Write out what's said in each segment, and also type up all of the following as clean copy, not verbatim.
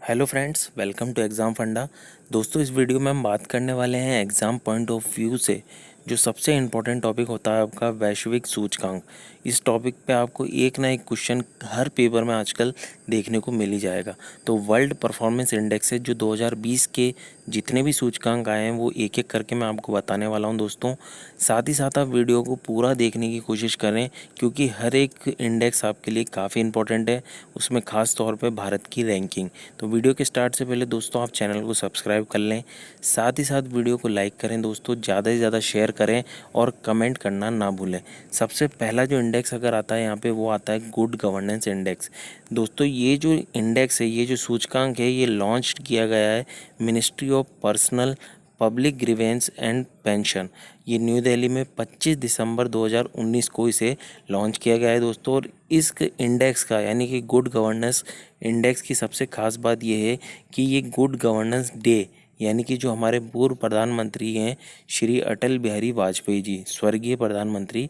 Hello friends, welcome to exam funda. दोस्तों, इस video में हम बात करने वाले हैं एग्ज़ाम पॉइंट ऑफ व्यू से जो सबसे इम्पोर्टेंट टॉपिक होता है आपका वैश्विक सूचकांक। इस टॉपिक पे आपको एक ना एक क्वेश्चन हर पेपर में आजकल देखने को मिल ही जाएगा। तो वर्ल्ड परफॉर्मेंस इंडेक्स है जो 2020 के जितने भी सूचकांक आए हैं वो एक एक करके मैं आपको बताने वाला हूं दोस्तों। साथ ही साथ आप वीडियो को पूरा देखने की कोशिश करें क्योंकि हर एक इंडेक्स आपके लिए काफ़ी इंपॉर्टेंट है, उसमें ख़ास तौर पे भारत की रैंकिंग। तो वीडियो के स्टार्ट से पहले दोस्तों आप चैनल को सब्सक्राइब कर लें, साथ ही साथ वीडियो को लाइक करें दोस्तों, ज़्यादा से ज़्यादा शेयर करें और कमेंट करना ना भूलें। सबसे पहला जो इंडेक्स अगर आता है यहाँ पे वो आता है गुड गवर्नेंस इंडेक्स। दोस्तों ये जो इंडेक्स है, ये जो सूचकांक है, ये लॉन्च किया गया है ministry of personnel public grievance and pension. ये न्यू दिल्ली में 25 दिसंबर 2019 को इसे लॉन्च किया गया है दोस्तों। और इस इंडेक्स का यानी कि गुड गवर्नेंस इंडेक्स की सबसे खास बात यह है कि ये गुड गवर्नेंस डे यानी कि जो हमारे पूर्व प्रधानमंत्री हैं श्री अटल बिहारी वाजपेयी जी, स्वर्गीय प्रधानमंत्री,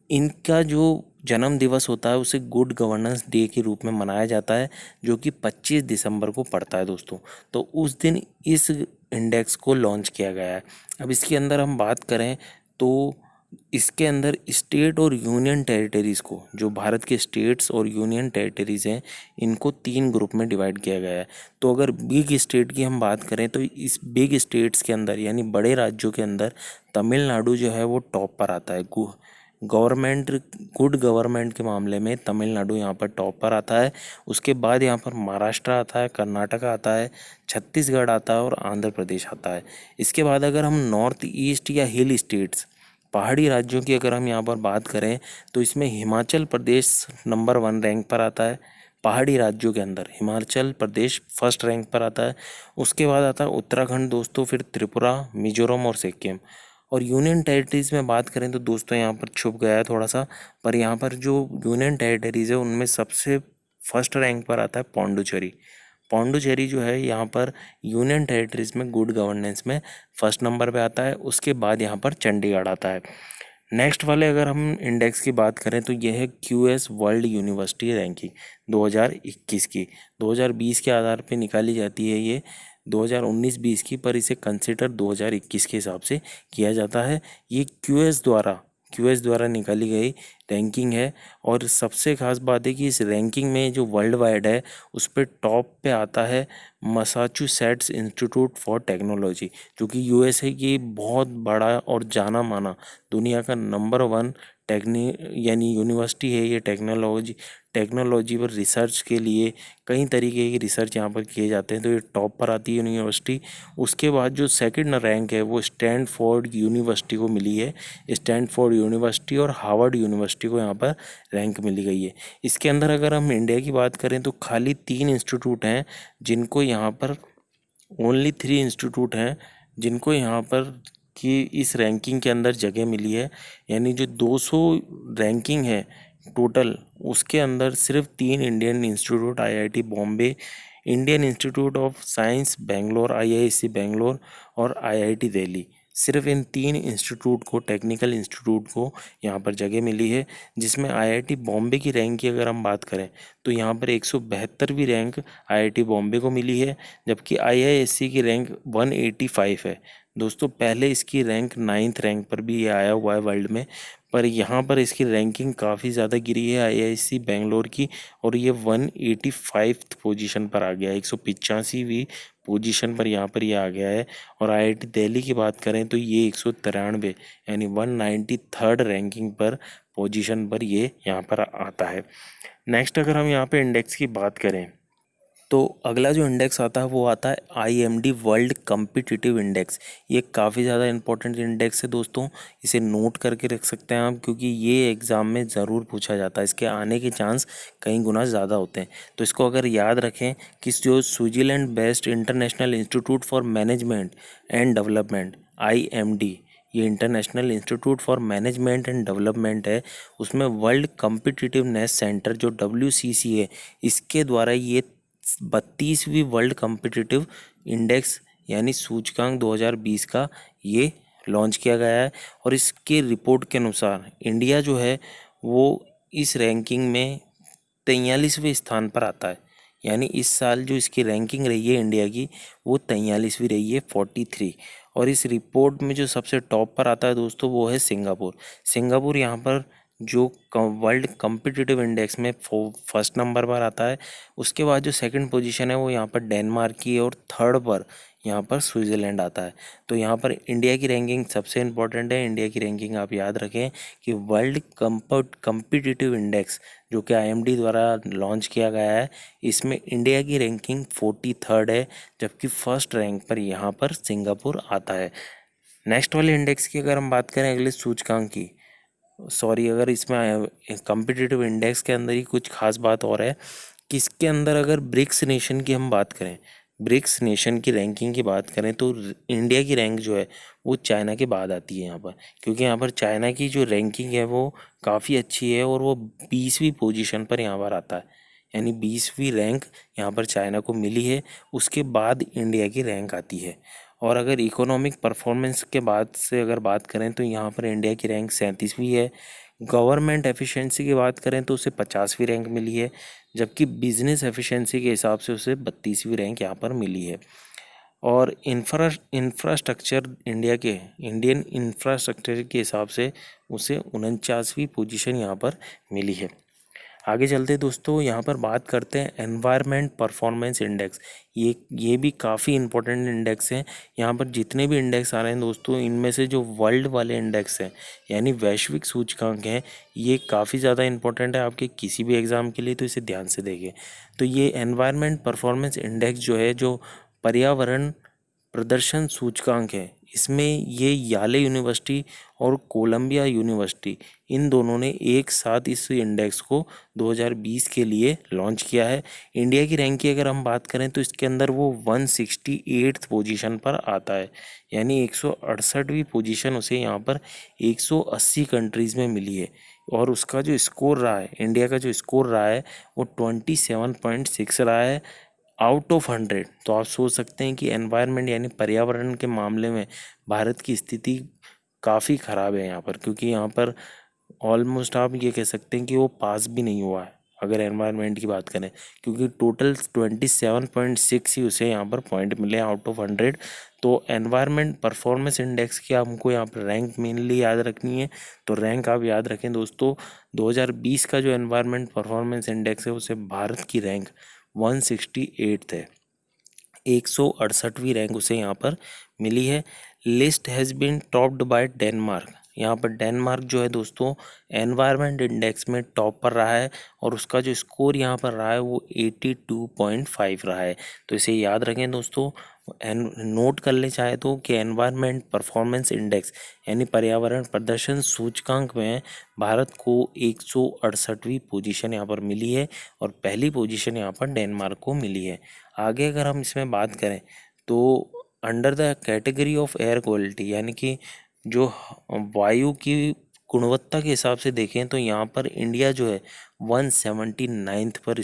इनका जो जन्म दिवस होता है उसे गुड गवर्नेंस डे के रूप में मनाया जाता है जो कि 25 दिसंबर को पड़ता है दोस्तों। तो उस दिन इस इंडेक्स को लॉन्च किया गया है। अब इसके अंदर हम बात करें तो इसके अंदर स्टेट और यूनियन टेरिटरीज़ को, जो भारत के स्टेट्स और यूनियन टेरिटरीज़ हैं, इनको 3 ग्रुप में डिवाइड किया गया है। तो अगर बिग स्टेट की हम बात करें तो इस बिग स्टेट्स के अंदर यानी बड़े राज्यों के अंदर तमिलनाडु जो है वो टॉप पर आता है। गवर्नमेंट गुड गवर्नमेंट के मामले में तमिलनाडु यहाँ पर टॉप पर आता है। उसके बाद यहाँ पर महाराष्ट्र आता है, कर्नाटका आता है, छत्तीसगढ़ आता है और आंध्र प्रदेश आता है। इसके बाद अगर हम नॉर्थ ईस्ट या हिल स्टेट्स, पहाड़ी राज्यों की अगर हम यहाँ पर बात करें तो इसमें हिमाचल प्रदेश नंबर 1 रैंक पर आता है। पहाड़ी राज्यों के अंदर हिमाचल प्रदेश फर्स्ट रैंक पर आता है। उसके बाद आता है उत्तराखंड दोस्तों, फिर त्रिपुरा, मिजोरम और सिक्किम। और यूनियन टेरिटरीज़ में बात करें तो दोस्तों यहाँ पर छुप गया है थोड़ा सा, पर यहाँ पर जो यूनियन टेरिटरीज़ है उनमें सबसे फर्स्ट रैंक पर आता है पौंडुचेरी। पौंडुचेरी जो है यहाँ पर यूनियन टेरिटरीज़ में गुड गवर्नेंस में फर्स्ट नंबर पे आता है। उसके बाद यहाँ पर चंडीगढ़ आता है। नेक्स्ट वाले अगर हम इंडेक्स की बात करें तो यह है क्यूएस वर्ल्ड यूनिवर्सिटी रैंकिंग 2021 की। 2020 के आधार पे निकाली जाती है ये 2019-20 की, पर इसे कंसिडर 2021 के हिसाब से किया जाता है। ये क्यूएस द्वारा निकाली गई रैंकिंग है। और सबसे खास बात है कि इस रैंकिंग में जो वर्ल्ड वाइड है उस पर टॉप पे आता है मसाचुसेट्स इंस्टीट्यूट फॉर टेक्नोलॉजी, जो कि यूएसए की बहुत बड़ा और जाना माना दुनिया का नंबर 1 यानी यूनिवर्सिटी है। ये टेक्नोलॉजी पर रिसर्च के लिए कई तरीके की रिसर्च यहाँ पर किए जाते हैं, तो ये टॉप पर आती है यूनिवर्सिटी। उसके बाद जो सेकंड रैंक है वो स्टैनफोर्ड यूनिवर्सिटी को मिली है। स्टैनफोर्ड यूनिवर्सिटी और हार्वर्ड यूनिवर्सिटी को यहाँ पर रैंक मिली गई है। इसके अंदर अगर हम इंडिया की बात करें तो खाली 3 इंस्टीट्यूट हैं जिनको यहाँ पर ओनली 3 इंस्टीट्यूट हैं जिनको यहाँ पर कि इस रैंकिंग के अंदर जगह मिली है। यानी जो 200 रैंकिंग है टोटल, उसके अंदर सिर्फ 3 Indian institute, IIT Bombay, Indian institute of science Bangalore IISc Bangalore और आईआईटी दिल्ली, सिर्फ इन 3 इंस्टीट्यूट को, टेक्निकल इंस्टीट्यूट को यहाँ पर जगह मिली है। जिसमें आईआईटी बॉम्बे की रैंक की अगर हम बात करें तो यहाँ पर 172वीं रैंक आईआईटी बॉम्बे को मिली है, जबकि आईआईएससी की रैंक 185 है दोस्तों। पहले इसकी रैंक 9th रैंक पर भी ये आया हुआ है वर्ल्ड में, पर यहाँ पर इसकी रैंकिंग काफ़ी ज़्यादा गिरी है आईआईएससी बेंगलोर की, और ये 185th पोजीशन पर आ गया है, 185वीं पोजीशन पर यहाँ पर ये आ गया है। और आईआईटी दिल्ली की बात करें तो ये 193 यानी 193rd रैंकिंग पर पोजीशन पर ये यहाँ पर आता है। नेक्स्ट अगर हम यहाँ पे इंडेक्स की बात करें तो अगला जो इंडेक्स आता है वो आता है आईएमडी वर्ल्ड कम्पिटिटिव इंडेक्स। ये काफ़ी ज़्यादा इंपॉर्टेंट इंडेक्स है दोस्तों, इसे नोट करके रख सकते हैं आप क्योंकि ये एग्ज़ाम में ज़रूर पूछा जाता है, इसके आने के चांस कई गुना ज़्यादा होते हैं। तो इसको अगर याद रखें कि जो Switzerland based international institute for management and development IMD, ये international institute for management and development है, उसमें वर्ल्ड कम्पिटिटिवनेस सेंटर जो WCC है, इसके द्वारा ये 32वीं वर्ल्ड कम्पिटिटिव इंडेक्स यानी सूचकांक 2020 का ये लॉन्च किया गया है। और इसके रिपोर्ट के अनुसार इंडिया जो है वो इस रैंकिंग में 43वें स्थान पर आता है। यानी इस साल जो इसकी रैंकिंग रही है इंडिया की, वो 43वीं रही है, 43। और इस रिपोर्ट में जो सबसे टॉप पर आता है दोस्तों, वो है सिंगापुर। सिंगापुर यहाँ पर जो वर्ल्ड कम्पिटिटिव इंडेक्स में फर्स्ट नंबर पर आता है। उसके बाद जो सेकंड पोजीशन है वो यहाँ पर डेनमार्क की है, और थर्ड पर यहाँ पर स्विट्ज़रलैंड आता है। तो यहाँ पर इंडिया की रैंकिंग सबसे इम्पोर्टेंट है। इंडिया की रैंकिंग आप याद रखें कि वर्ल्ड कम्पिटिटिव इंडेक्स जो कि आईएमडी द्वारा लॉन्च किया गया है, इसमें इंडिया की रैंकिंग 43rd है, जबकि फर्स्ट रैंक पर यहाँ पर सिंगापुर आता है। नेक्स्ट वाले इंडेक्स की अगर हम बात करें, अगले सूचकांक की, सॉरी, अगर इसमें कम्पिटिटिव इंडेक्स के अंदर ही कुछ खास बात और है कि इसके अंदर अगर ब्रिक्स नेशन की हम बात करें, ब्रिक्स नेशन की रैंकिंग की बात करें, तो इंडिया की रैंक जो है वो चाइना के बाद आती है यहाँ पर। क्योंकि यहाँ पर चाइना की जो रैंकिंग है वो काफ़ी अच्छी है, और वो 20वीं पोजीशन पर यहाँ पर आता है। यानी 20वीं रैंक यहाँ पर चाइना को मिली है, उसके बाद इंडिया की रैंक आती है। और अगर इकोनॉमिक परफॉर्मेंस के बाद से अगर बात करें तो यहाँ पर इंडिया की रैंक 37वीं है। गवर्नमेंट एफिशिएंसी की बात करें तो उसे 50वीं रैंक मिली है, जबकि बिजनेस एफिशिएंसी के हिसाब से उसे 32वीं रैंक यहाँ पर मिली है। और इंफ्रास्ट्रक्चर इंडिया के इंडियन इंफ्रास्ट्रक्चर के हिसाब से उसे 49वीं पोजीशन यहाँ पर मिली है। आगे चलते दोस्तों, यहाँ पर बात करते हैं एनवायरनमेंट परफॉर्मेंस इंडेक्स। ये भी काफ़ी इंपॉर्टेंट इंडेक्स हैं। यहाँ पर जितने भी इंडेक्स आ रहे हैं दोस्तों, इनमें से जो वर्ल्ड वाले इंडेक्स हैं यानी वैश्विक सूचकांक हैं, ये काफ़ी ज़्यादा इंपॉर्टेंट है आपके किसी भी एग्ज़ाम के लिए, तो इसे ध्यान से देखें। तो ये एनवायरनमेंट परफॉर्मेंस इंडेक्स जो है, जो पर्यावरण प्रदर्शन सूचकांक है, इसमें ये याले यूनिवर्सिटी और कोलंबिया यूनिवर्सिटी, इन दोनों ने एक साथ इस इंडेक्स को 2020 के लिए लॉन्च किया है। इंडिया की रैंक की अगर हम बात करें तो इसके अंदर वो 168th पोजीशन पर आता है। यानी 168वीं पोजीशन उसे यहाँ पर 180 कंट्रीज़ में मिली है। और उसका जो स्कोर रहा है, इंडिया का जो स्कोर रहा है, वो 27.6 रहा है आउट ऑफ 100। तो आप सोच सकते हैं कि एनवायरनमेंट यानी पर्यावरण के मामले में भारत की स्थिति काफ़ी ख़राब है यहाँ पर। क्योंकि यहाँ पर ऑलमोस्ट आप ये कह सकते हैं कि वो पास भी नहीं हुआ है अगर एनवायरनमेंट की बात करें, क्योंकि टोटल 27.6 ही उसे यहाँ पर पॉइंट मिले आउट ऑफ 100। तो एनवायरनमेंट परफॉर्मेंस इंडेक्स की हमको यहाँ पर रैंक मेनली याद रखनी है। तो रैंक आप याद रखें दोस्तों, 2020 का जो एनवायरनमेंट परफॉर्मेंस इंडेक्स है उसे भारत की रैंक 168 है, 168वीं रैंक उसे यहाँ पर मिली है। List has been topped by Denmark. यहाँ पर डेनमार्क जो है दोस्तों एनवायरनमेंट इंडेक्स में टॉप पर रहा है, और उसका जो स्कोर यहाँ पर रहा है वो 82.5 रहा है। तो इसे याद रखें दोस्तों, नोट कर ले चाहे तो कि एनवायरनमेंट परफॉर्मेंस इंडेक्स यानी पर्यावरण प्रदर्शन सूचकांक में भारत को 168वीं पोजीशन यहाँ पर मिली है, और पहली पोजीशन यहाँ पर डेनमार्क को मिली है। आगे अगर हम इसमें बात करें तो under the category of air quality, यानी कि जो वायु की गुणवत्ता के हिसाब से देखें तो यहाँ पर इंडिया जो है 179th पर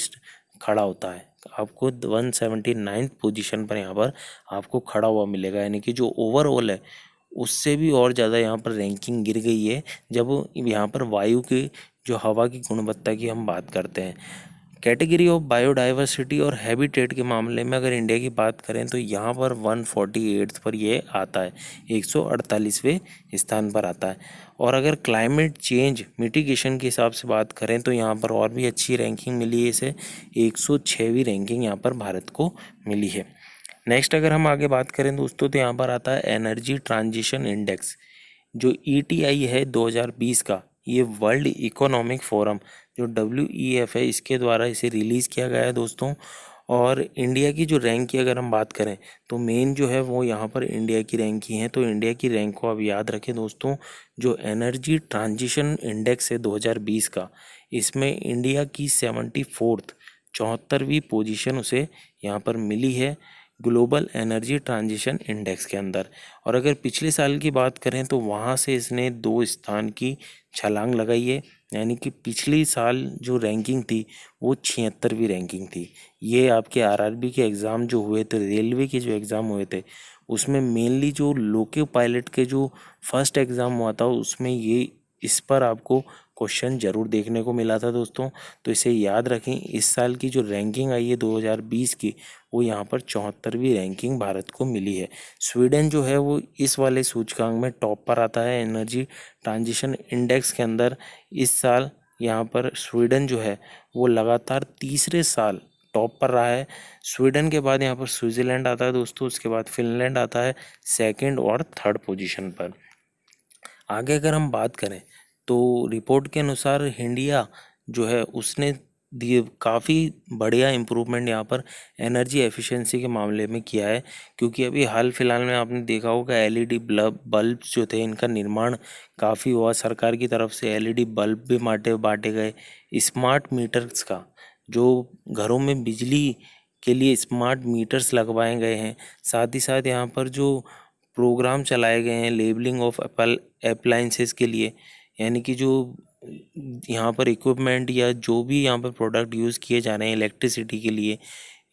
खड़ा होता है। आपको 179th पोजीशन पर यहाँ पर आपको खड़ा हुआ मिलेगा। यानी कि जो ओवरऑल है उससे भी और ज़्यादा यहाँ पर रैंकिंग गिर गई है जब यहाँ पर वायु की जो हवा की गुणवत्ता की हम बात करते हैं। कैटेगरी ऑफ बायोडाइवर्सिटी और हैबिटेट के मामले में अगर इंडिया की बात करें तो यहाँ पर 148 पर ये आता है, 148वें स्थान पर आता है। और अगर क्लाइमेट चेंज मिटिगेशन के हिसाब से बात करें तो यहाँ पर और भी अच्छी रैंकिंग मिली है इसे, 106वीं रैंकिंग यहाँ पर भारत को मिली है। नेक्स्ट अगर हम आगे बात करें दोस्तों तो यहाँ पर आता है एनर्जी ट्रांजिशन इंडेक्स, जो ईटीआई है 2020 का। ये वर्ल्ड इकोनॉमिक फोरम जो WEF है, इसके द्वारा इसे रिलीज़ किया गया है दोस्तों। और इंडिया की जो रैंक की अगर हम बात करें तो मेन जो है वो यहाँ पर इंडिया की रैंक की है। तो इंडिया की रैंक को आप याद रखें दोस्तों, जो एनर्जी ट्रांजिशन इंडेक्स है 2020 का, इसमें इंडिया की 74th 74वीं पोजीशन उसे यहाँ पर मिली है ग्लोबल एनर्जी ट्रांजिशन इंडेक्स के अंदर। और अगर पिछले साल की बात करें तो वहाँ से इसने 2 स्थान की छलांग लगाई है। यानी कि पिछली साल जो रैंकिंग थी वो 76वीं रैंकिंग थी। ये आपके आरआरबी के एग्ज़ाम जो हुए थे, रेलवे के जो एग्ज़ाम हुए थे, उसमें मेनली जो लोको पायलट के जो फर्स्ट एग्ज़ाम हुआ था उसमें ये इस पर आपको क्वेश्चन जरूर देखने को मिला था दोस्तों, तो इसे याद रखें। इस साल की जो रैंकिंग आई है 2020 की, वो यहाँ पर 74वीं रैंकिंग भारत को मिली है। स्वीडन जो है वो इस वाले सूचकांक में टॉप पर आता है एनर्जी ट्रांजिशन इंडेक्स के अंदर। इस साल यहाँ पर स्वीडन जो है वो लगातार तीसरे साल टॉप पर रहा है। स्वीडन के बाद यहाँ पर स्विट्जरलैंड आता है दोस्तों, उसके बाद फिनलैंड आता है सेकंड और थर्ड पोजीशन पर। आगे अगर हम बात करें तो रिपोर्ट के अनुसार इंडिया जो है उसने दिए काफ़ी बढ़िया इम्प्रूवमेंट यहाँ पर एनर्जी एफिशिएंसी के मामले में किया है। क्योंकि अभी हाल फिलहाल में आपने देखा होगा एलईडी बल्ब जो थे इनका निर्माण काफ़ी हुआ, सरकार की तरफ से एलईडी बल्ब भी बांटे गए। स्मार्ट मीटर्स का जो घरों में बिजली के लिए स्मार्ट मीटर्स लगवाए गए हैं, साथ ही साथ यहाँ पर जो प्रोग्राम चलाए गए हैं लेबलिंग ऑफ अप्लायंसेस के लिए, यानी कि जो यहाँ पर इक्विपमेंट या जो भी यहाँ पर प्रोडक्ट यूज़ किए जा रहे हैं इलेक्ट्रिसिटी के लिए,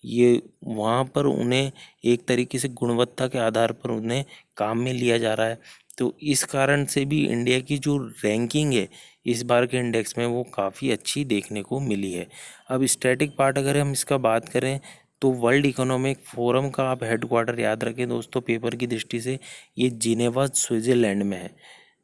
ये वहाँ पर उन्हें एक तरीके से गुणवत्ता के आधार पर उन्हें काम में लिया जा रहा है। तो इस कारण से भी इंडिया की जो रैंकिंग है इस बार के इंडेक्स में वो काफ़ी अच्छी देखने को मिली है। अब स्टैटिक पार्ट अगर हम इसका बात करें तो वर्ल्ड इकोनॉमिक फोरम का आप हेडक्वार्टर याद रखें दोस्तों पेपर की दृष्टि से, ये जिनेवा स्विट्जरलैंड में है।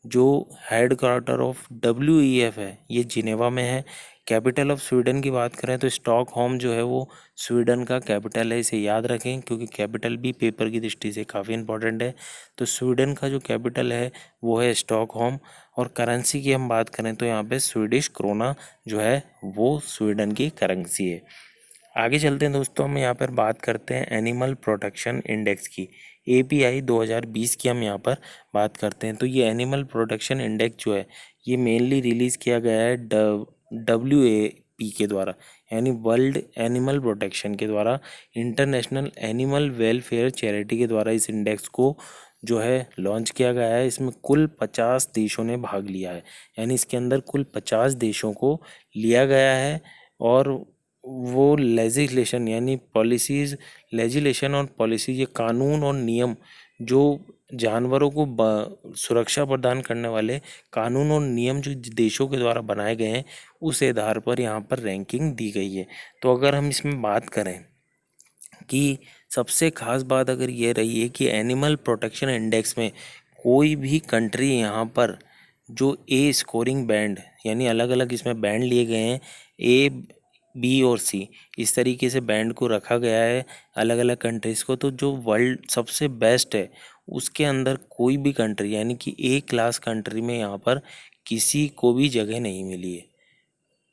जो हेड क्वार्टर ऑफ WEF है ये जिनेवा में है। कैपिटल ऑफ स्वीडन की बात करें तो स्टॉकहोम जो है वो स्वीडन का कैपिटल है, इसे याद रखें क्योंकि कैपिटल भी पेपर की दृष्टि से काफ़ी इंपॉर्टेंट है। तो स्वीडन का जो कैपिटल है वो है स्टॉकहोम। और करेंसी की हम बात करें तो यहाँ पे स्वीडिश क्रोना जो है वो स्वीडन की करेंसी है। आगे चलते हैं दोस्तों, हम यहाँ पर बात करते हैं एनिमल प्रोटेक्शन इंडेक्स की। API 2020 की हम यहाँ पर बात करते हैं। तो ये एनिमल प्रोटेक्शन इंडेक्स जो है ये मेनली रिलीज़ किया गया है WAP के द्वारा, यानी वर्ल्ड एनिमल प्रोटेक्शन के द्वारा, इंटरनेशनल एनिमल वेलफेयर चैरिटी के द्वारा इस इंडेक्स को जो है लॉन्च किया गया है। इसमें कुल 50 देशों ने भाग लिया है, यानी इसके अंदर कुल 50 देशों को लिया गया है। और वो लेजिस्लेशन यानी पॉलिसीज़, लेजिस्लेशन और पॉलिसी, ये कानून और नियम जो जानवरों को सुरक्षा प्रदान करने वाले कानून और नियम जो देशों के द्वारा बनाए गए हैं उस आधार पर यहाँ पर रैंकिंग दी गई है। तो अगर हम इसमें बात करें कि सबसे खास बात अगर ये रही है कि एनिमल प्रोटेक्शन इंडेक्स में कोई भी कंट्री यहाँ पर जो ए स्कोरिंग बैंड, यानी अलग अलग इसमें बैंड लिए गए हैं, A, B और C, इस तरीके से बैंड को रखा गया है अलग अलग कंट्रीज़ को। तो जो वर्ल्ड सबसे बेस्ट है उसके अंदर कोई भी कंट्री यानी कि A क्लास कंट्री में यहाँ पर किसी को भी जगह नहीं मिली है।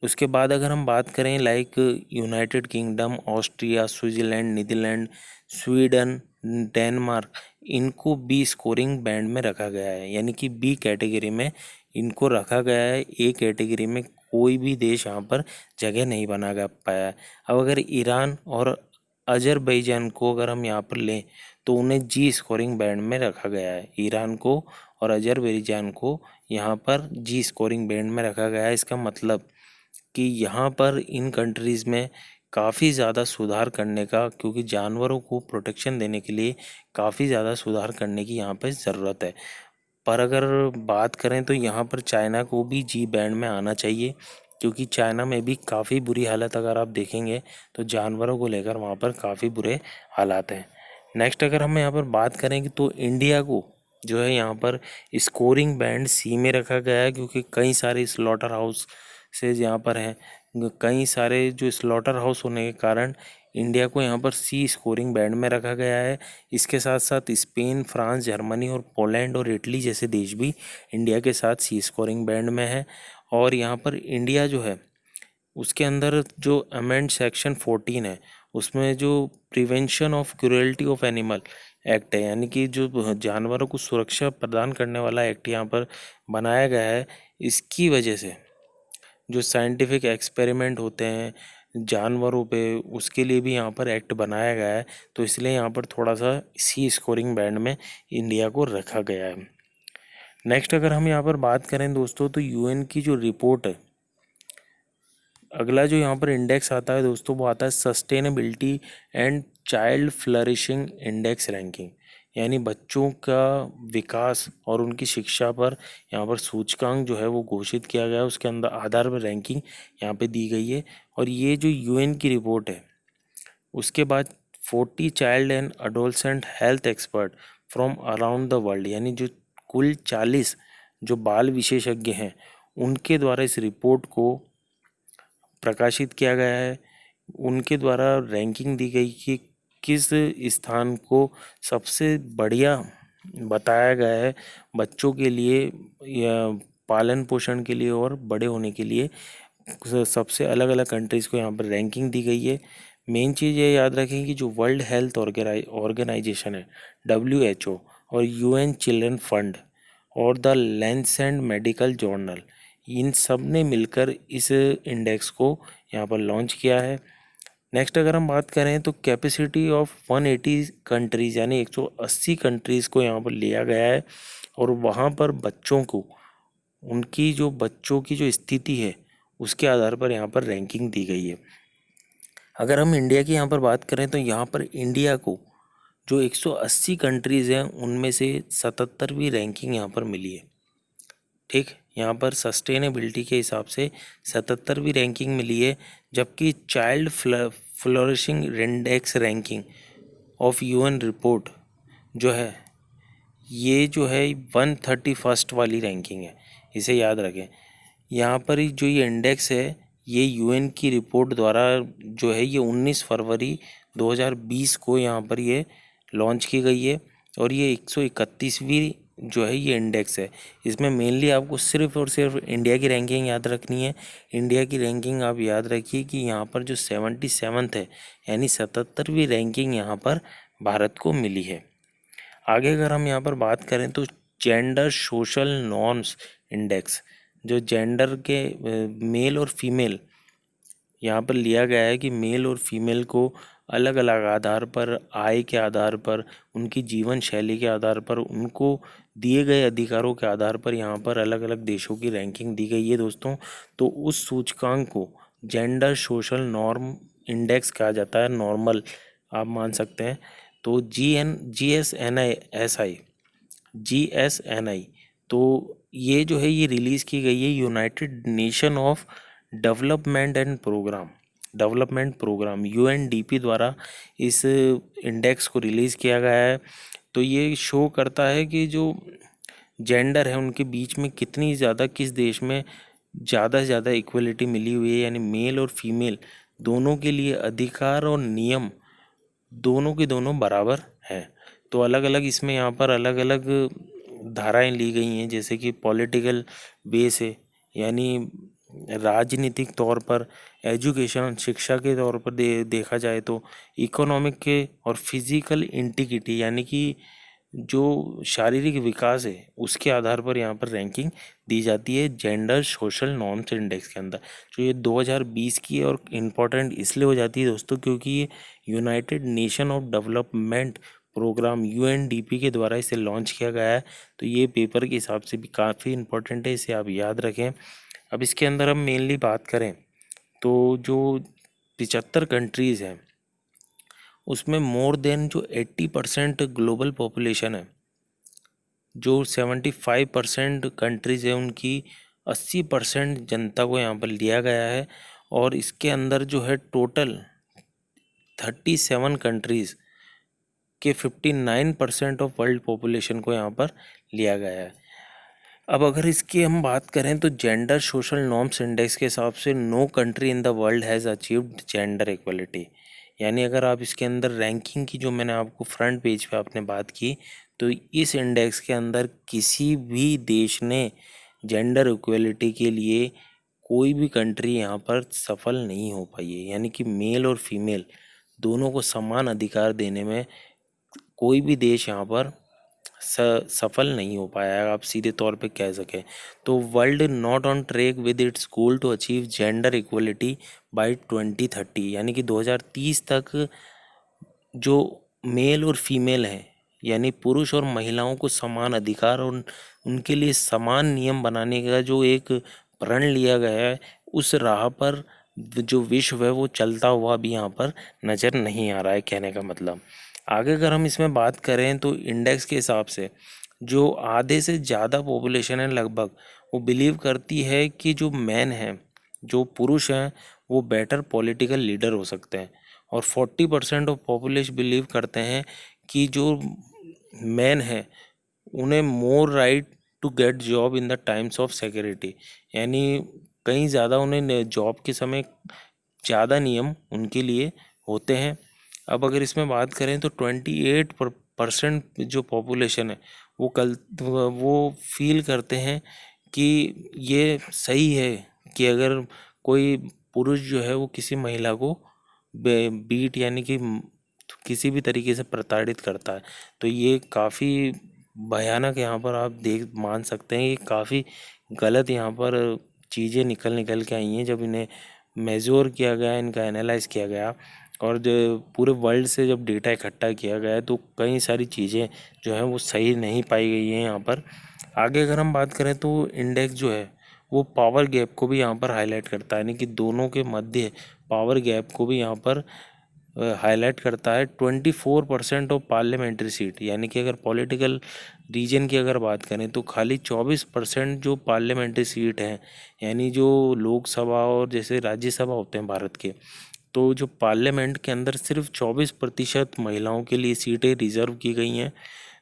उसके बाद अगर हम बात करें like United Kingdom, Austria, Switzerland, Netherland, Sweden, Denmark, इनको बी स्कोरिंग बैंड में रखा गया है, यानी कि बी कैटेगरी में इनको रखा गया है। ए कैटेगरी में कोई भी देश यहाँ पर जगह नहीं बना पाया है। अब अगर ईरान और अजरबैजान को अगर हम यहाँ पर लें तो उन्हें जी स्कोरिंग बैंड में रखा गया है। ईरान को और अजरबैजान को यहाँ पर जी स्कोरिंग बैंड में रखा गया है। इसका मतलब कि यहाँ पर इन कंट्रीज़ में काफ़ी ज़्यादा सुधार करने का, क्योंकि जानवरों को प्रोटेक्शन देने के लिए काफ़ी ज़्यादा सुधार करने की यहाँ पर ज़रूरत है। पर अगर बात करें तो यहाँ पर चाइना को भी जी बैंड में आना चाहिए, क्योंकि चाइना में भी काफ़ी बुरी हालत अगर आप देखेंगे तो जानवरों को लेकर वहाँ पर काफ़ी बुरे हालात हैं। नेक्स्ट अगर हम यहाँ पर बात करेंगे तो इंडिया को जो है यहाँ पर स्कोरिंग बैंड C में रखा गया है, क्योंकि कई सारे स्लॉटर हाउस से यहाँ पर हैं। कई सारे जो स्लॉटर हाउस होने के कारण इंडिया को यहाँ पर C स्कोरिंग बैंड में रखा गया है। इसके साथ साथ स्पेन, फ्रांस, जर्मनी और पोलैंड और इटली जैसे देश भी इंडिया के साथ C स्कोरिंग बैंड में है। और यहाँ पर इंडिया जो है उसके अंदर जो अमेंड सेक्शन 14 है उसमें जो prevention of cruelty of animal act है, यानी कि जो जानवरों को सुरक्षा प्रदान करने वाला एक्ट यहाँ पर बनाया गया है। इसकी वजह से जो साइंटिफिक एक्सपेरिमेंट होते हैं जानवरों पे उसके लिए भी यहाँ पर एक्ट बनाया गया है। तो इसलिए यहाँ पर थोड़ा सा C स्कोरिंग बैंड में इंडिया को रखा गया है। नेक्स्ट अगर हम यहाँ पर बात करें दोस्तों तो UN की जो रिपोर्ट है, अगला जो यहाँ पर इंडेक्स आता है दोस्तों वो आता है sustainability and child flourishing index ranking, यानी बच्चों का विकास और उनकी शिक्षा पर यहाँ पर सूचकांक जो है वो घोषित किया गया है। उसके अंदर आधार पर रैंकिंग यहाँ पे दी गई है। और ये जो यूएन की रिपोर्ट है, उसके बाद 40 child and adolescent health expert from around the world, यानी जो कुल 40 जो बाल विशेषज्ञ हैं उनके द्वारा इस रिपोर्ट को प्रकाशित किया गया है। उनके द्वारा रैंकिंग दी गई कि किस स्थान को सबसे बढ़िया बताया गया है बच्चों के लिए या पालन पोषण के लिए और बड़े होने के लिए। सबसे अलग अलग कंट्रीज़ को यहाँ पर रैंकिंग दी गई है। मेन चीज़ ये याद रखें कि जो वर्ल्ड हेल्थ ऑर्गेनाइजेशन है WHO और यूएन चिल्ड्रन फंड और द लैंसेट मेडिकल जर्नल, इन सब ने मिलकर इस इंडेक्स को यहाँ पर लॉन्च किया है। नेक्स्ट अगर हम बात करें तो कैपेसिटी ऑफ 180 कंट्रीज़ यानी 180 कंट्रीज़ को यहाँ पर लिया गया है और वहाँ पर बच्चों को उनकी जो बच्चों की जो स्थिति है उसके आधार पर यहाँ पर रैंकिंग दी गई है। अगर हम इंडिया की यहाँ पर बात करें तो यहाँ पर इंडिया को जो 180 कंट्रीज़ हैं उनमें से 77वीं रैंकिंग यहाँ पर मिली है। ठीक, यहाँ पर सस्टेनेबिलिटी के हिसाब से 77वीं रैंकिंग मिली है। जबकि child flourishing index ranking of UN report जो है ये जो है 131st वाली रैंकिंग है, इसे याद रखें। यहाँ पर जो ये इंडेक्स है ये यूएन की रिपोर्ट द्वारा जो है ये 19 फरवरी 2020 को यहाँ पर ये लॉन्च की गई है और ये 131वीं जो है ये इंडेक्स है। इसमें मेनली आपको सिर्फ और सिर्फ इंडिया की रैंकिंग याद रखनी है। इंडिया की रैंकिंग आप याद रखिए कि यहाँ पर जो 77th है यानी 77वीं रैंकिंग यहाँ पर भारत को मिली है। आगे अगर हम यहाँ पर बात करें तो जेंडर सोशल नॉर्म्स इंडेक्स, जो जेंडर के मेल और फीमेल यहाँ पर लिया गया है कि मेल और फीमेल को अलग अलग आधार पर, आय के आधार पर, उनकी जीवन शैली के आधार पर, उनको दिए गए अधिकारों के आधार पर यहाँ पर अलग अलग देशों की रैंकिंग दी गई है दोस्तों। तो उस सूचकांक को जेंडर सोशल नॉर्म इंडेक्स कहा जाता है, नॉर्मल आप मान सकते हैं। तो GSNI तो ये जो है ये रिलीज़ की गई है United Nation of Development Programme UNDP द्वारा इस इंडेक्स को रिलीज़ किया गया है। तो ये शो करता है कि जो जेंडर है उनके बीच में कितनी ज़्यादा किस देश में ज़्यादा से ज़्यादा इक्वलिटी मिली हुई है, यानी मेल और फीमेल दोनों के लिए अधिकार और नियम दोनों के दोनों बराबर हैं। तो अलग अलग इसमें यहाँ पर अलग अलग धाराएं ली गई हैं, जैसे कि पॉलिटिकल बेस है यानी राजनीतिक तौर पर, एजुकेशन शिक्षा के तौर पर देखा जाए तो, इकोनॉमिक के और फिजिकल इंटीग्रिटी यानी कि जो शारीरिक विकास है उसके आधार पर यहाँ पर रैंकिंग दी जाती है जेंडर सोशल नॉर्म्स इंडेक्स के अंदर। जो ये 2020 की है और इम्पोर्टेंट इसलिए हो जाती है दोस्तों क्योंकि ये United Nation of Development Programme UNDP के द्वारा इसे लॉन्च किया गया है। तो ये पेपर के हिसाब से भी काफ़ी इम्पोर्टेंट है, इसे आप याद रखें। अब इसके अंदर हम मेनली बात करें तो जो 75 कंट्रीज़ हैं उसमें मोर देन जो 80% ग्लोबल पॉपुलेशन है, जो 75% कंट्रीज़ है उनकी 80% जनता को यहाँ पर लिया गया है। और इसके अंदर जो है टोटल 37 कंट्रीज़ के 59% ऑफ वर्ल्ड पॉपुलेशन को यहाँ पर लिया गया है। अब अगर इसकी हम बात करें तो जेंडर सोशल नॉर्म्स इंडेक्स के हिसाब से no country in the world has achieved gender equality. यानी अगर आप इसके अंदर रैंकिंग की जो मैंने आपको फ्रंट पेज पे आपने बात की, तो इस इंडेक्स के अंदर किसी भी देश ने जेंडर इक्वलिटी के लिए कोई भी कंट्री यहाँ पर सफल नहीं हो पाई है। यानी कि मेल और फीमेल दोनों को समान अधिकार देने में कोई भी देश यहाँ पर सफल नहीं हो पाया है, आप सीधे तौर पे कह सकें। तो world not on track with its goal to achieve gender equality by 2030, यानी कि 2030 तक जो मेल और फीमेल हैं यानी पुरुष और महिलाओं को समान अधिकार और उनके लिए समान नियम बनाने का जो एक प्रण लिया गया है, उस राह पर जो विश्व है वो चलता हुआ भी यहाँ पर नज़र नहीं आ रहा है, कहने का मतलब। आगे अगर हम इसमें बात करें तो इंडेक्स के हिसाब से जो आधे से ज़्यादा पॉपुलेशन है लगभग, वो बिलीव करती है कि जो मैन हैं, जो पुरुष हैं, वो बेटर पॉलिटिकल लीडर हो सकते हैं। और 40% ऑफ पॉपुलेशन बिलीव करते हैं कि जो मैन है उन्हें more right to get job in the times of security, यानी कहीं ज़्यादा उन्हें जॉब के समय ज़्यादा नियम उनके लिए होते हैं। अब अगर इसमें बात करें तो 28% जो पॉपुलेशन है वो फील करते हैं कि ये सही है कि अगर कोई पुरुष जो है वो किसी महिला को बीट यानी कि किसी भी तरीके से प्रताड़ित करता है। तो ये काफ़ी भयानक यहाँ पर आप देख मान सकते हैं, ये काफ़ी गलत यहाँ पर चीज़ें निकल निकल के आई हैं जब इन्हें मेज़र किया गया, इनका एनालाइज़ किया गया और जो पूरे वर्ल्ड से जब डेटा इकट्ठा किया गया तो कई सारी चीज़ें जो हैं वो सही नहीं पाई गई हैं यहाँ पर। आगे अगर हम बात करें तो इंडेक्स जो है वो पावर गैप को भी यहाँ पर हाईलाइट करता है, यानी कि दोनों के मध्य पावर गैप को भी यहाँ पर हाईलाइट करता है। 24% ऑफ पार्लियामेंट्री सीट, यानी कि अगर पॉलिटिकल रीजन की अगर बात करें तो खाली 24% जो पार्लियामेंट्री सीट हैं, यानी जो लोकसभा और जैसे राज्यसभा होते हैं भारत के, तो जो पार्लियामेंट के अंदर सिर्फ 24% महिलाओं के लिए सीटें रिजर्व की गई हैं।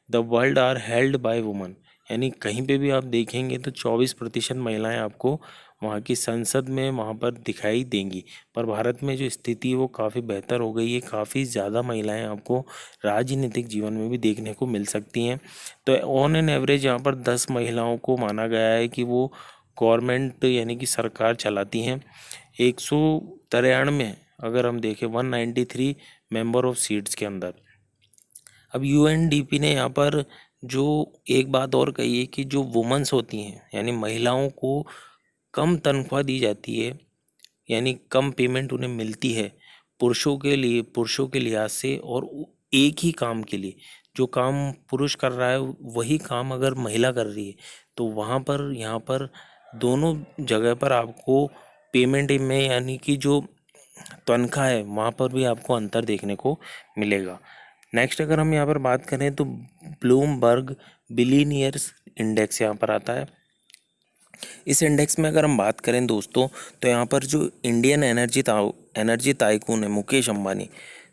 The world are held by woman, यानी कहीं पे भी आप देखेंगे तो 24% महिलाएं आपको वहाँ की संसद में वहाँ पर दिखाई देंगी। पर भारत में जो स्थिति है वो काफ़ी बेहतर हो गई है, काफ़ी ज़्यादा महिलाएं आपको राजनीतिक जीवन में भी देखने को मिल सकती हैं। तो ऑन एन एवरेज यहाँ पर 10 महिलाओं को माना गया है कि वो गवर्नमेंट यानी कि सरकार चलाती हैं। 193 अगर हम देखें 193 मेंबर ऑफ सीट्स के अंदर। अब यूएनडीपी ने यहाँ पर जो एक बात और कही है कि जो वुमेन्स होती हैं यानी महिलाओं को कम तनख्वाह दी जाती है, यानी कम पेमेंट उन्हें मिलती है पुरुषों के लिहाज से, और एक ही काम के लिए जो काम पुरुष कर रहा है वही काम अगर महिला कर रही है तो वहाँ पर यहाँ पर दोनों जगह पर आपको पेमेंट में यानी कि जो तनख्वाह है वहाँ पर भी आपको अंतर देखने को मिलेगा। नेक्स्ट अगर हम यहाँ पर बात करें तो ब्लूमबर्ग बिलीनियर्स इंडेक्स यहाँ पर आता है। इस इंडेक्स में अगर हम बात करें दोस्तों तो यहाँ पर जो इंडियन एनर्जी टाइकून है मुकेश अंबानी,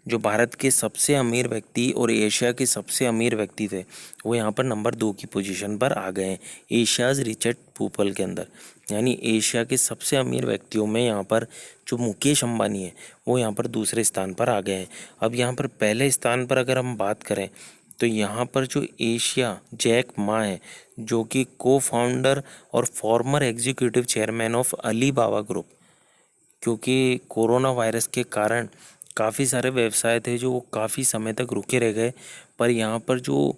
जो भारत के सबसे अमीर व्यक्ति और एशिया के सबसे अमीर व्यक्ति थे, वो यहाँ पर नंबर 2 की पोजीशन पर आ गए हैं एशियाज रिचेस्ट पीपल के अंदर। यानी एशिया के सबसे अमीर व्यक्तियों में यहाँ पर जो मुकेश अंबानी है वो यहाँ पर दूसरे स्थान पर आ गए हैं। अब यहाँ पर पहले स्थान पर अगर हम बात करें तो यहाँ पर जो एशिया जैक मा है, जो कि को फाउंडर और farmer executive chairman of Alibaba group, क्योंकि कोरोना वायरस के कारण काफ़ी सारे व्यवसाय थे जो काफ़ी समय तक रुके रह गए। पर यहाँ पर जो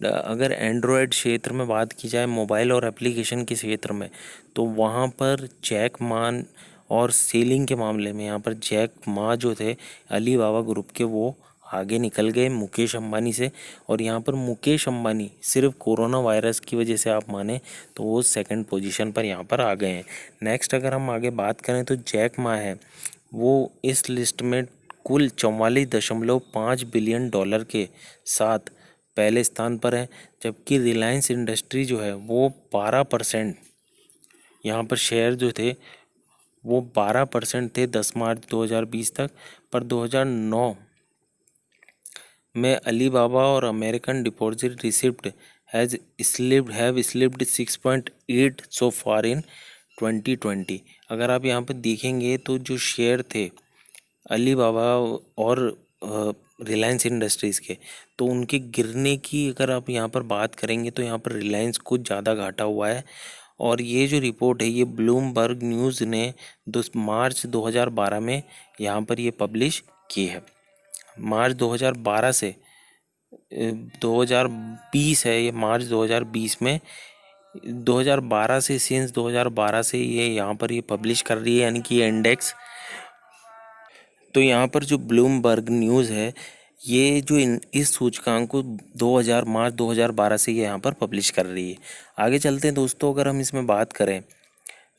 अगर एंड्रॉयड क्षेत्र में बात की जाए मोबाइल और एप्लीकेशन के क्षेत्र में, तो वहाँ पर जैक मान और सेलिंग के मामले में यहाँ पर जैक मा जो थे अलीबाबा ग्रुप के, वो आगे निकल गए मुकेश अंबानी से। और यहाँ पर मुकेश अंबानी सिर्फ कोरोना वायरस की वजह से आप माने तो वो सेकंड पोजीशन पर यहाँ पर आ गए हैं। नेक्स्ट अगर हम आगे बात करें तो जैक मा है वो इस लिस्ट में कुल 44.5 बिलियन डॉलर के साथ पहले स्थान पर है, जबकि रिलायंस इंडस्ट्री जो है वो 12% यहाँ पर शेयर जो थे वो 12% थे 10 मार्च 2020 तक। पर 2009 में अलीबाबा और American deposit receipt have slipped 6.8 सो फार इन 2020। अगर आप यहाँ पर देखेंगे तो जो शेयर थे अलीबाबा और रिलायंस इंडस्ट्रीज़ के, तो उनके गिरने की अगर आप यहाँ पर बात करेंगे तो यहाँ पर रिलायंस को ज़्यादा घाटा हुआ है। और ये जो रिपोर्ट है ये ब्लूमबर्ग न्यूज़ ने मार्च 2012 में यहाँ पर ये पब्लिश की है। मार्च 2012 से 2020 है, ये मार्च 2020 में 2012 से सिंस 2012 से ये यहाँ पर ये पब्लिश कर रही है, यानी कि ये इंडेक्स। तो यहाँ पर जो ब्लूमबर्ग न्यूज़ है ये जो इस सूचकांक को 2000 मार्च 2012 से ये यहाँ पर पब्लिश कर रही है। आगे चलते हैं दोस्तों, अगर हम इसमें बात करें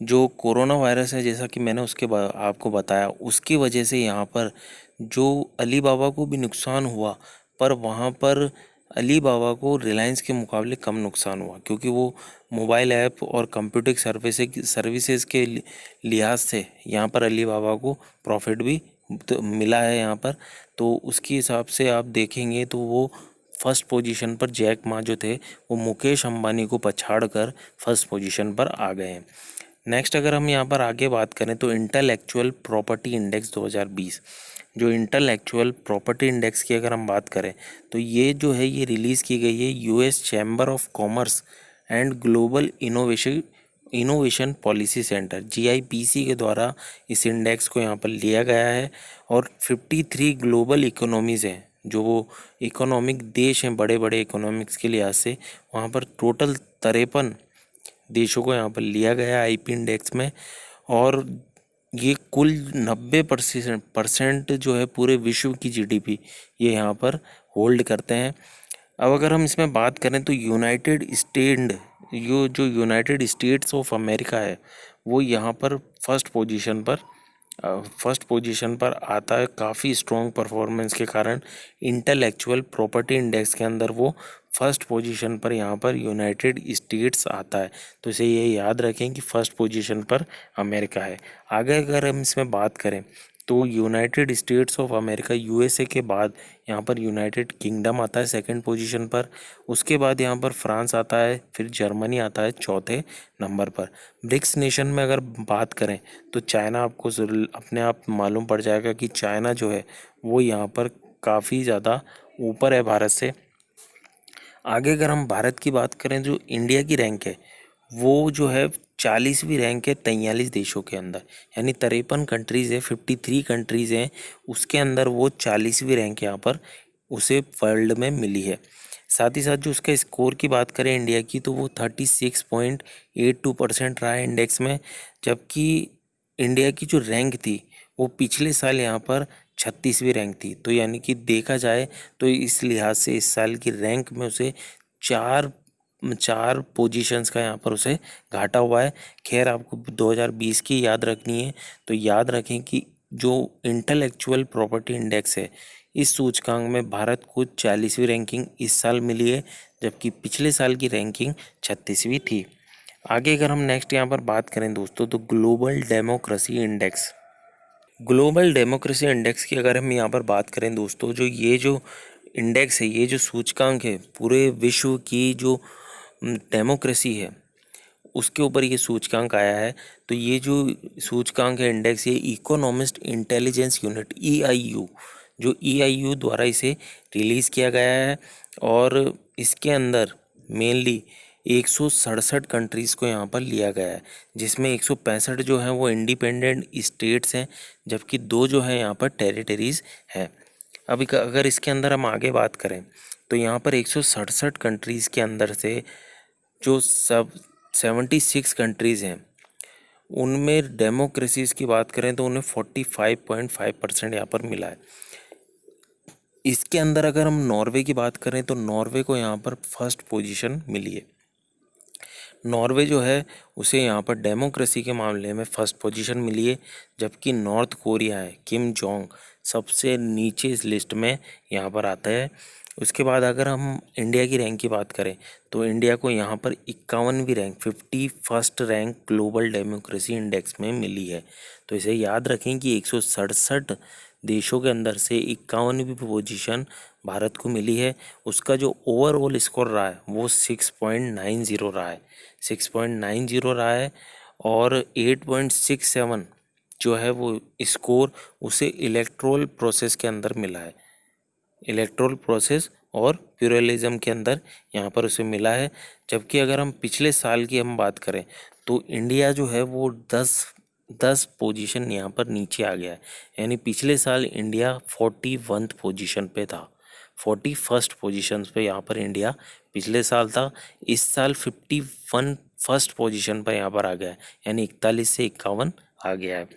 जो कोरोना वायरस है, जैसा कि मैंने आपको बताया, उसकी वजह से यहाँ पर जो अलीबाबा को भी नुकसान हुआ पर वहाँ पर अली बाबा को रिलायंस के मुकाबले कम नुकसान हुआ, क्योंकि वो मोबाइल ऐप और कंप्यूटिंग सर्विसेज के लिहाज से यहाँ पर अली बाबा को प्रॉफिट भी तो मिला है यहाँ पर। तो उसके हिसाब से आप देखेंगे तो वो फर्स्ट पोजीशन पर, जैक मा जो थे वो मुकेश अंबानी को पछाड़ कर फर्स्ट पोजीशन पर आ गए हैं। नेक्स्ट अगर हम यहाँ पर आगे बात करें तो इंटेलेक्चुअल प्रॉपर्टी इंडेक्स 2020, जो इंटेलेक्चुअल प्रॉपर्टी इंडेक्स की अगर हम बात करें तो ये जो है ये रिलीज़ की गई है US chamber of commerce and global innovation policy centre GIPC के द्वारा इस इंडेक्स को यहाँ पर लिया गया है। और 53 ग्लोबल इकोनॉमीज़ हैं, जो वो इकोनॉमिक देश हैं बड़े बड़े इकोनॉमिक्स के लिहाज से, वहाँ पर टोटल 53 देशों को यहाँ पर लिया गया आईपी इंडेक्स में। और ये कुल 90% जो है पूरे विश्व की जीडीपी ये यहाँ पर होल्ड करते हैं। अब अगर हम इसमें बात करें तो यूनाइटेड स्टेट्स ऑफ अमेरिका है वो यहाँ पर फर्स्ट पोजीशन पर आता है। काफ़ी स्ट्रॉन्ग परफॉर्मेंस के कारण इंटेलेक्चुअल प्रॉपर्टी इंडेक्स के अंदर वो फर्स्ट पोजीशन पर यहाँ पर यूनाइटेड स्टेट्स आता है। तो इसे ये याद रखें कि फर्स्ट पोजीशन पर अमेरिका है। आगे अगर हम इसमें बात करें तो United states of America USA के बाद यहाँ पर यूनाइटेड किंगडम आता है सेकंड पोजीशन पर। उसके बाद यहाँ पर फ्रांस आता है, फिर जर्मनी आता है चौथे नंबर पर। ब्रिक्स नेशन में अगर बात करें तो चाइना आपको अपने आप मालूम पड़ जाएगा कि चाइना जो है वो यहाँ पर काफ़ी ज़्यादा ऊपर है भारत से। आगे अगर हम भारत की बात करें जो इंडिया की रैंक है वो जो है 40वीं रैंक है 43 देशों के अंदर, यानी 53 कंट्रीज़ है, 53 कंट्रीज़ हैं, उसके अंदर वो 40वीं रैंक यहाँ पर उसे वर्ल्ड में मिली है। साथ ही साथ जो उसका स्कोर की बात करें इंडिया की तो वो 36.82% रहा है इंडेक्स में। जबकि इंडिया की जो रैंक थी वो पिछले साल यहाँ पर 36वीं रैंक थी। तो यानी कि देखा जाए तो इस लिहाज से इस साल की रैंक में उसे चार चार पोजीशंस का यहाँ पर उसे घाटा हुआ है। खैर आपको 2020 की याद रखनी है तो याद रखें कि जो इंटेलेक्चुअल प्रॉपर्टी इंडेक्स है इस सूचकांक में भारत को 40वीं रैंकिंग इस साल मिली है, जबकि पिछले साल की रैंकिंग 36वीं थी। आगे अगर हम नेक्स्ट यहाँ पर बात करें दोस्तों तो ग्लोबल डेमोक्रेसी इंडेक्स की अगर हम यहाँ पर बात करें दोस्तों, जो इंडेक्स है, ये जो सूचकांक है पूरे विश्व की जो डेमोक्रेसी है उसके ऊपर ये सूचकांक आया है। तो ये जो सूचकांक है इंडेक्स, ये इकोनॉमिस्ट इंटेलिजेंस यूनिट EIU द्वारा इसे रिलीज़ किया गया है। और इसके अंदर मेनली 167 कंट्रीज़ को यहाँ पर लिया गया है, जिसमें 165 जो हैं वो इंडिपेंडेंट स्टेट्स हैं, जबकि 2 जो हैं यहाँ पर टेरिटरीज़ हैं। अभी अगर इसके अंदर हम आगे बात करें तो यहाँ पर 167 कंट्रीज़ के अंदर से जो 76 कंट्रीज़ हैं उनमें डेमोक्रेसीज़ की बात करें तो उन्हें 45.5% यहाँ पर मिला है। इसके अंदर अगर हम नॉर्वे की बात करें तो नॉर्वे को यहाँ पर फर्स्ट पोजीशन मिली है। नॉर्वे जो है उसे यहाँ पर डेमोक्रेसी के मामले में फर्स्ट पोजीशन मिली है, जबकि नॉर्थ कोरिया है, किम जोंग, सबसे नीचे इस लिस्ट में यहाँ पर आता है। उसके बाद अगर हम इंडिया की रैंक की बात करें तो इंडिया को यहाँ पर 51वीं rank 51st rank global democracy index में मिली है। तो इसे याद रखें कि 167 देशों के अंदर से 51वीं पोजीशन भारत को मिली है। उसका जो ओवरऑल स्कोर रहा है वो 6.90 रहा है, 6.90 रहा है। और 8.67 जो है वो स्कोर उसे इलेक्टोरल प्रोसेस के अंदर मिला है, इलेक्टोरल प्रोसेस और प्लूरलिज्म के अंदर यहाँ पर उसे मिला है। जबकि अगर हम पिछले साल की हम बात करें तो इंडिया जो है वो 10 पोजीशन यहाँ पर नीचे आ गया है, यानी पिछले साल इंडिया 41th पोजीशन पे था, 41st पोजीशन पे यहाँ पर इंडिया पिछले साल था। इस साल 51st पोजीशन पर यहाँ पर आ गया है, यानी 41 से 51 आ गया है।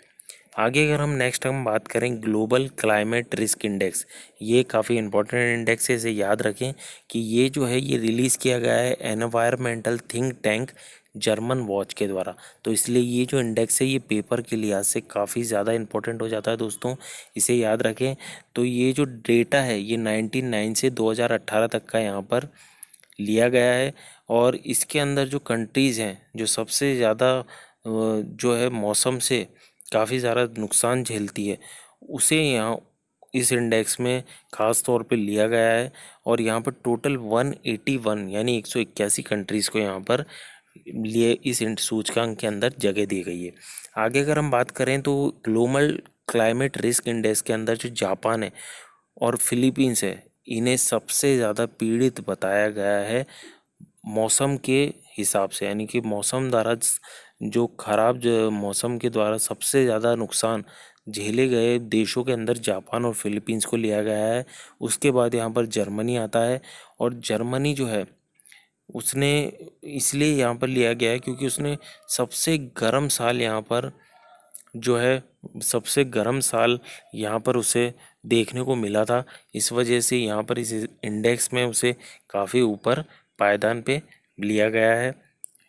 आगे अगर हम नेक्स्ट बात करें ग्लोबल क्लाइमेट रिस्क इंडेक्स, ये काफ़ी इंपॉर्टेंट इंडेक्स है, इसे याद रखें कि ये जो है ये रिलीज़ किया गया है environmental think tank German watch के द्वारा। तो इसलिए ये जो इंडेक्स है ये पेपर के लिहाज से काफ़ी ज़्यादा इंपॉर्टेंट हो जाता है दोस्तों, इसे याद रखें। तो ये जो डेटा है ये 1909 से 2018 तक का यहाँ पर लिया गया है। और इसके अंदर जो कंट्रीज़ हैं जो सबसे ज़्यादा जो है मौसम से काफ़ी ज़्यादा नुकसान झेलती है, उसे यहाँ इस इंडेक्स में ख़ास तौर पे लिया गया है। और यहाँ पर टोटल 181 यानी 181 कंट्रीज़ को यहाँ पर लिए इस सूचकांक के अंदर जगह दी गई है। आगे अगर हम बात करें तो ग्लोबल क्लाइमेट रिस्क इंडेक्स के अंदर जो जापान है और फिलीपींस है, इन्हें सबसे ज़्यादा पीड़ित बताया गया है मौसम के हिसाब से। यानी कि मौसम द्वारा जो खराब जो मौसम के द्वारा सबसे ज़्यादा नुकसान झेले गए देशों के अंदर जापान और फिलीपींस को लिया गया है। उसके बाद यहाँ पर जर्मनी आता है। और जर्मनी जो है उसने इसलिए यहाँ पर लिया गया है क्योंकि उसने सबसे गर्म साल यहाँ पर जो है सबसे गर्म साल यहाँ पर उसे देखने को मिला था। इस वजह से यहाँ पर इस इंडेक्स में उसे काफ़ी ऊपर पायदान पे लिया गया है।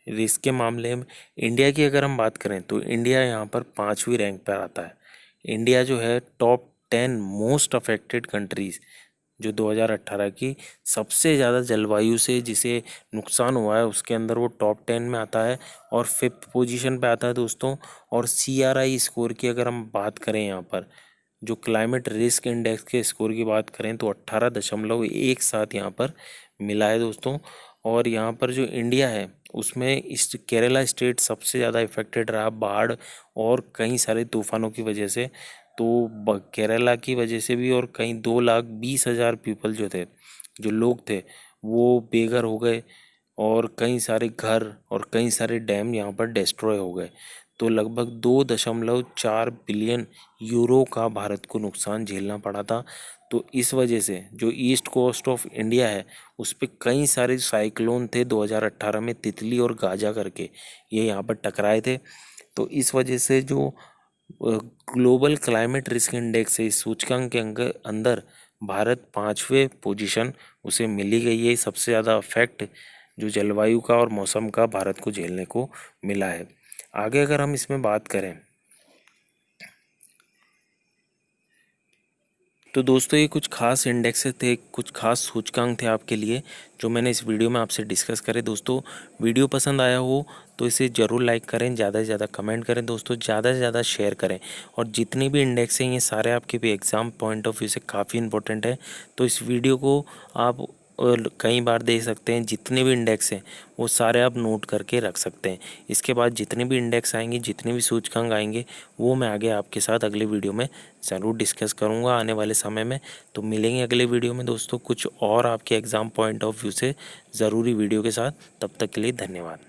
रिस्क के मामले में इंडिया की अगर हम बात करें तो इंडिया यहाँ पर 5वीं रैंक पर आता है। इंडिया जो है टॉप 10 मोस्ट अफेक्टेड कंट्रीज़ जो 2018 की सबसे ज़्यादा जलवायु से जिसे नुकसान हुआ है उसके अंदर वो टॉप 10 में आता है और 5th पोजीशन पे आता है दोस्तों। और CRI स्कोर की अगर हम बात करें यहाँ पर जो क्लाइमेट रिस्क इंडेक्स के स्कोर की बात करें तो 18.17 यहाँ पर मिला है दोस्तों। और यहाँ पर जो इंडिया है उसमें इस केरला स्टेट सबसे ज़्यादा इफेक्टेड रहा बाढ़ और कई सारे तूफानों की वजह से। तो केरला की वजह से भी और कहीं 2,20,000 पीपल जो थे जो लोग थे वो बेघर हो गए और कई सारे घर और कई सारे डैम यहाँ पर डिस्ट्रॉय हो गए। तो लगभग 2.4 बिलियन यूरो का भारत को नुकसान झेलना पड़ा था। तो इस वजह से जो ईस्ट कोस्ट ऑफ इंडिया है उस पर कई सारे साइक्लोन थे 2018 में, तितली और गाजा करके ये यहाँ पर टकराए थे। तो इस वजह से जो ग्लोबल क्लाइमेट रिस्क इंडेक्स है इस सूचकांक के अंदर भारत 5वें पोजीशन उसे मिली गई है। सबसे ज़्यादा इफेक्ट जो जलवायु का और मौसम का भारत को झेलने को मिला है। आगे अगर हम इसमें बात करें तो दोस्तों ये कुछ खास इंडेक्स थे, कुछ खास सूचकांक थे आपके लिए जो मैंने इस वीडियो में आपसे डिस्कस करे। दोस्तों वीडियो पसंद आया हो तो इसे ज़रूर लाइक करें, ज़्यादा से ज़्यादा कमेंट करें दोस्तों, ज़्यादा से ज़्यादा शेयर करें। और जितने भी इंडेक्स हैं ये सारे आपके भी एग्ज़ाम पॉइंट ऑफ व्यू से काफ़ी इंपॉर्टेंट है। तो इस वीडियो को आप कई बार देख सकते हैं। जितने भी इंडेक्स हैं वो सारे आप नोट करके रख सकते हैं। इसके बाद जितने भी इंडेक्स आएंगे, जितने भी सूचकांक आएंगे वो मैं आगे आपके साथ अगले वीडियो में ज़रूर डिस्कस करूंगा आने वाले समय में। तो मिलेंगे अगले वीडियो में दोस्तों कुछ और आपके एग्ज़ाम पॉइंट ऑफ व्यू से ज़रूरी वीडियो के साथ। तब तक के लिए धन्यवाद।